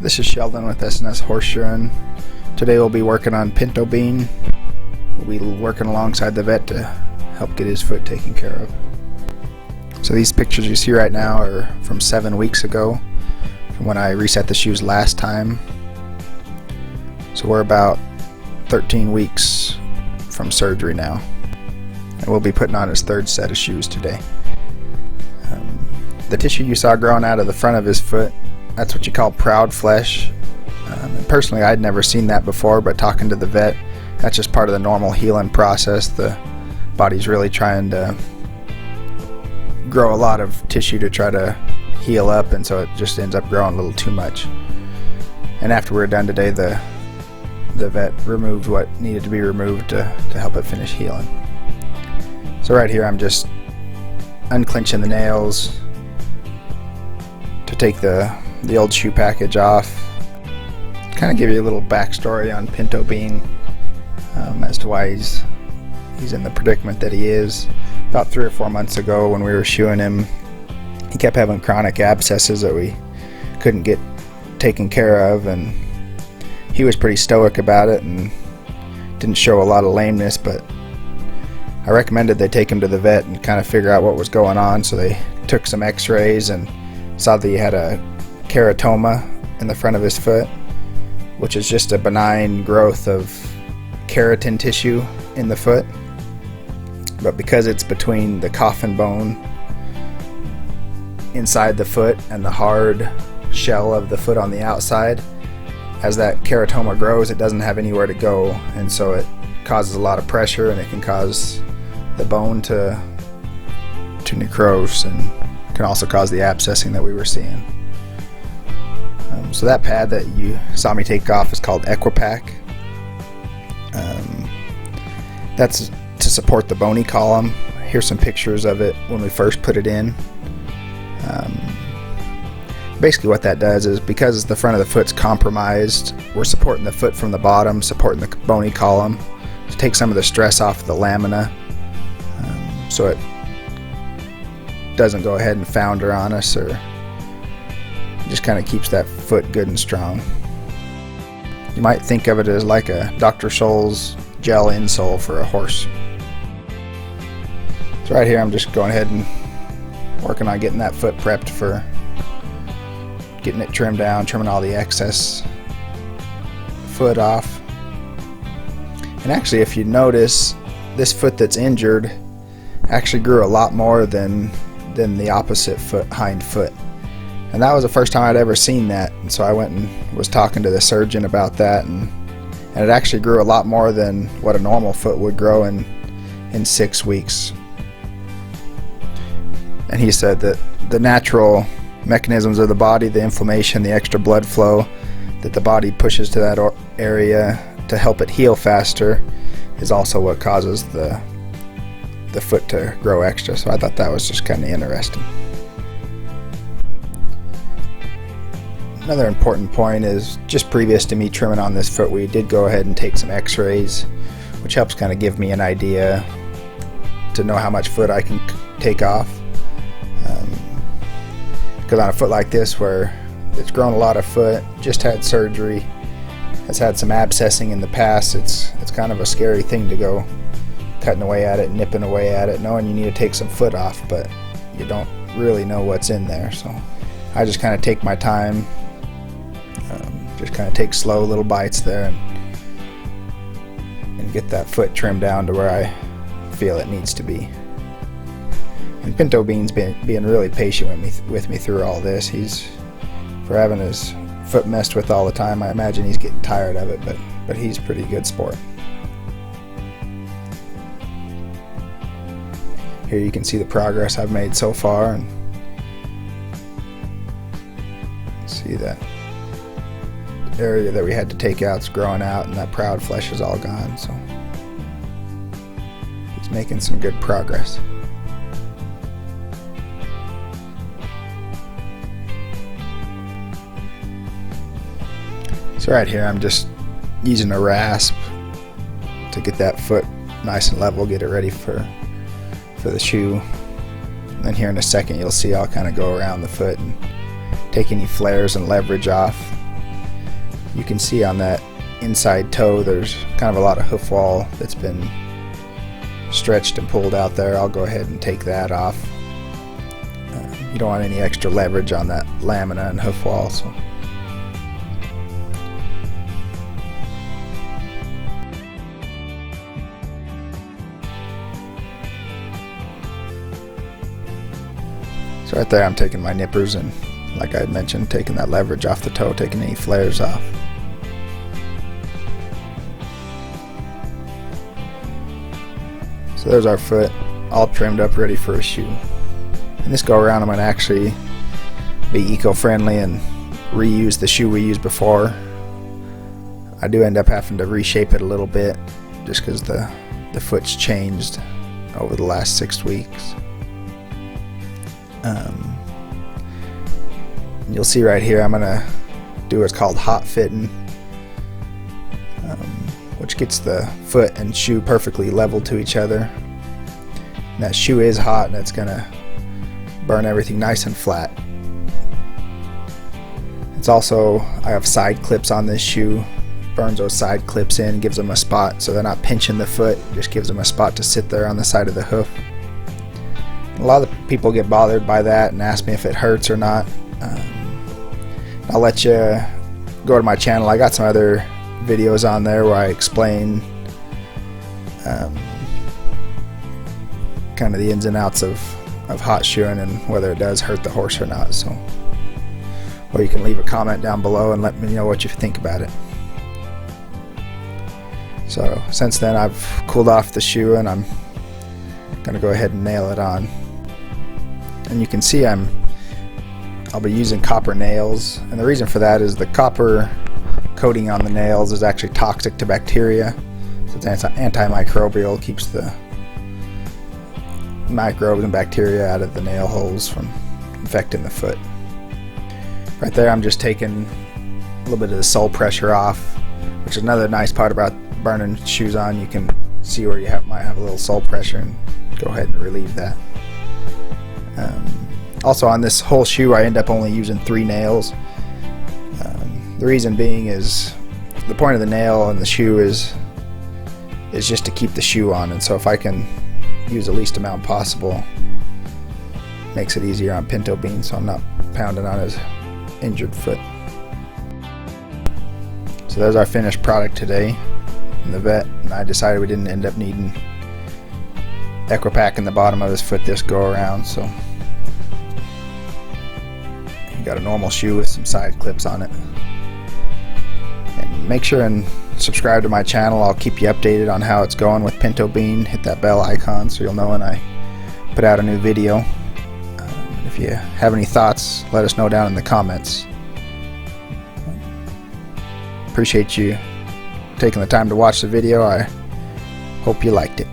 This is Sheldon with S&S Horseshoeing. Today we'll be working on Pinto bean. We'll be working alongside the vet to help get his foot taken care of. So these pictures you see right now are from 7 weeks ago, from when I reset the shoes last time. So we're about 13 weeks from surgery now. And we'll be putting on his third set of shoes today. The tissue you saw growing out of the front of his foot, that's what you call proud flesh. And personally, I'd never seen that before, but talking to the vet, that's just part of the normal healing process. The body's really trying to grow a lot of tissue to try to heal up, and so it just ends up growing a little too much. And after we're done today, the vet removed what needed to be removed to help it finish healing. So right here I'm just unclenching the nails to take the old shoe package off. Kind of give you a little backstory on Pinto bean as to why he's in the predicament that he is. About 3 or 4 months ago when we were shoeing him, he kept having chronic abscesses that we couldn't get taken care of, and he was pretty stoic about it and didn't show a lot of lameness, but I recommended they take him to the vet and kind of figure out what was going on. So they took some x-rays and saw that he had a keratoma in the front of his foot, which is just a benign growth of keratin tissue in the foot. But because it's between the coffin bone inside the foot and the hard shell of the foot on the outside, as that keratoma grows, it doesn't have anywhere to go, and so it causes a lot of pressure, and it can cause the bone to necrose, and can also cause the abscessing that we were seeing. So that pad that you saw me take off is called equi-pak. That's to support the bony column. Here's some pictures of it when we first put it in. Basically what that does is, because the front of the foot's compromised, we're supporting the foot from the bottom, supporting the bony column to take some of the stress off the lamina, so it doesn't go ahead and founder on us, or just kind of keeps that foot good and strong. You might think of it as like a Dr. Scholl's gel insole for a horse. So right here I'm just going ahead and working on getting that foot prepped for getting it trimmed down, trimming all the excess foot off. And actually, if you notice, this foot that's injured actually grew a lot more than the opposite foot, hind foot. And that was the first time I'd ever seen that, and so I went and was talking to the surgeon about that, and it actually grew a lot more than what a normal foot would grow in 6 weeks. And he said that the natural mechanisms of the body, the inflammation, the extra blood flow that the body pushes to that area to help it heal faster, is also what causes the foot to grow extra. So I thought that was just kind of interesting. Another important point is, just previous to me trimming on this foot, we did go ahead and take some x-rays, which helps kind of give me an idea to know how much foot I can take off. Because on a foot like this, where it's grown a lot of foot, just had surgery, has had some abscessing in the past, it's kind of a scary thing to go cutting away at it, nipping away at it, knowing you need to take some foot off, but you don't really know what's in there. So I just kind of take my time, just kind of take slow little bites there, and get that foot trimmed down to where I feel it needs to be. And Pinto Bean's being really patient with me through all this. For having his foot messed with all the time, I imagine he's getting tired of it, but he's a pretty good sport. Here you can see the progress I've made so far, and see that area that we had to take out's growing out, and that proud flesh is all gone. So he's making some good progress. So right here I'm just using a rasp to get that foot nice and level, get it ready for the shoe. And then here in a second you'll see I'll kind of go around the foot and take any flares and leverage off. You can see on that inside toe there's kind of a lot of hoof wall that's been stretched and pulled out there. I'll go ahead and take that off. You don't want any extra leverage on that lamina and hoof wall. So right there I'm taking my nippers and, like I had mentioned, taking that leverage off the toe, taking any flares off. So there's our foot, all trimmed up, ready for a shoe. And this go around I'm going to actually be eco-friendly and reuse the shoe we used before. I do end up having to reshape it a little bit just because the foot's changed over the last 6 weeks. You'll see right here I'm going to do what's called hot fitting, which gets the foot and shoe perfectly level to each other. And that shoe is hot and it's going to burn everything nice and flat. It's also, I have side clips on this shoe. Burns those side clips in, gives them a spot so they're not pinching the foot, just gives them a spot to sit there on the side of the hoof. A lot of people get bothered by that and ask me if it hurts or not. I'll let you go to my channel. I got some other videos on there where I explain kind of the ins and outs of hot shoeing and whether it does hurt the horse or not. So, or you can leave a comment down below and let me know what you think about it. So since then I've cooled off the shoe and I'm gonna go ahead and nail it on. And you can see I'll be using copper nails, and the reason for that is the copper coating on the nails is actually toxic to bacteria. So it's antimicrobial, keeps the microbes and bacteria out of the nail holes from infecting the foot. Right there I'm just taking a little bit of the sole pressure off, which is another nice part about burning shoes on. You can see where you might have a little sole pressure and go ahead and relieve that. Also on this whole shoe I end up only using 3 nails. The reason being is the point of the nail in the shoe is just to keep the shoe on, and so if I can use the least amount possible, makes it easier on Pinto Bean so I'm not pounding on his injured foot. So there's our finished product today in the vet, and I decided we didn't end up needing equi-pak in the bottom of his foot this go around, so got a normal shoe with some side clips on it. And make sure and subscribe to my channel. I'll keep you updated on how it's going with Pinto Bean. Hit that bell icon so you'll know when I put out a new video. If you have any thoughts, let us know down in the comments. Appreciate you taking the time to watch the video. I hope you liked it.